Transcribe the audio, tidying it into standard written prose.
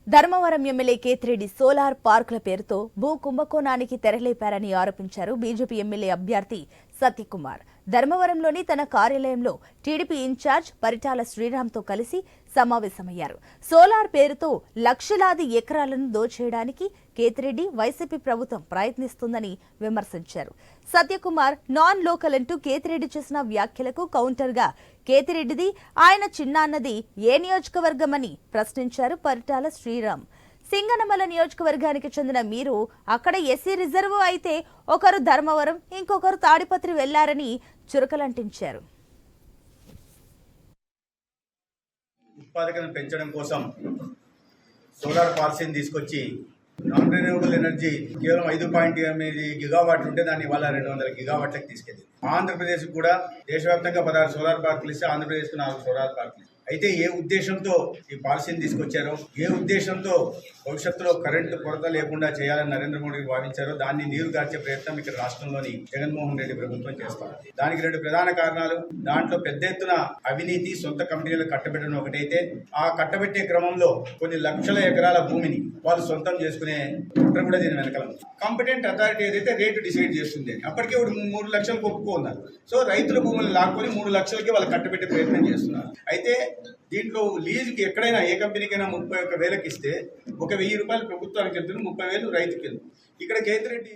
Dharmavaram MLA Kethireddy solar పార్కుల పేరుతో భూ కుంభకోణానికి తెరలేపారని ఆరోపించారు బీజేపీ ఎమ్మెల్యే అభ్యర్థి సత్యకుమార్. ధర్మవరంలోని తన కార్యాలయంలో టీడీపీ ఇన్ఛార్జ్ పరిటాల శ్రీరామ్తో కలిసి సమావేశమయ్యారు. సోలార్ పేరుతో లక్షలాది ఎకరాలను దోచేయడానికి కేతిరెడ్డి వైసీపీ ప్రభుత్వం ప్రయత్నిస్తుందని విమర్శించారు. సత్యకుమార్ నాన్ లోకల్ అంటూ కేతిరెడ్డి చేసిన వ్యాఖ్యలకు కౌంటర్గా కేతిరెడ్డిది ఆయన చిన్నాన్నది ఏ నియోజకవర్గమని ప్రశ్నించారు పరిటాల శ్రీరామ్. సింగనమల నియోజకవర్గానికి చెందిన మీరు అక్కడ ఎస్సీ రిజర్వ్ అయితే ఒకరు ధర్మవరం ఇంకొకరు తాడిపత్రి వెళ్లారని చురకలంటించారు. ఉత్పాదకతను పెంచడం కోసం సోలార్ పాలసీని తీసుకొచ్చి నాన్ రెన్యూవబుల్ ఎనర్జీ కేవలం 5.8 గిగావాట్లు ఉంటే దాన్ని ఇవాళ 200 గిగావాట్లకు తీసుకెళ్ళింది. ఆంధ్రప్రదేశ్ కూడా దేశవ్యాప్తంగా 16 సోలార్ పార్కులు ఇస్తే ఆంధ్రప్రదేశ్కు 4 సోలార్ పార్కులు. అయితే ఏ ఉద్దేశంతో ఈ పాలసీని తీసుకొచ్చారో, ఏ ఉద్దేశంతో భవిష్యత్తులో కరెంటు కొరత లేకుండా చేయాలని నరేంద్ర మోడీ భావించారో దాన్ని నీరు గార్చే ప్రయత్నం ఇక్కడ రాష్ట్రంలోని జగన్మోహన్ రెడ్డి ప్రభుత్వం చేస్తారు. దానికి 2 ప్రధాన కారణాలు. దాంట్లో పెద్ద ఎత్తున అవినీతి, సొంత కంపెనీలు కట్టబెట్టడం ఒకటైతే, ఆ కట్టబెట్టే క్రమంలో కొన్ని లక్షల ఎకరాల భూమిని వాళ్ళు సొంతం చేసుకునే కుట్ర కూడా దీని వెనకాల. కాంపిటెంట్ అథారిటీ ఏదైతే రేటు డిసైడ్ చేస్తుంది, అప్పటికే 3 లక్షలకు ఒప్పుకున్నారు. సో రైతుల భూములు లాక్కొని 3 లక్షలకి వాళ్ళు కట్టబెట్టే ప్రయత్నం చేస్తున్నారు. అయితే దీంట్లో లీజుకి ఎక్కడైనా ఏ కంపెనీకైనా 31,000 ఇస్తే 1,000 రూపాయలు ప్రభుత్వానికి వెళ్తుంది, 30,000 రైతుకి వెళ్తుంది. ఇక్కడ కేతిరెడ్డి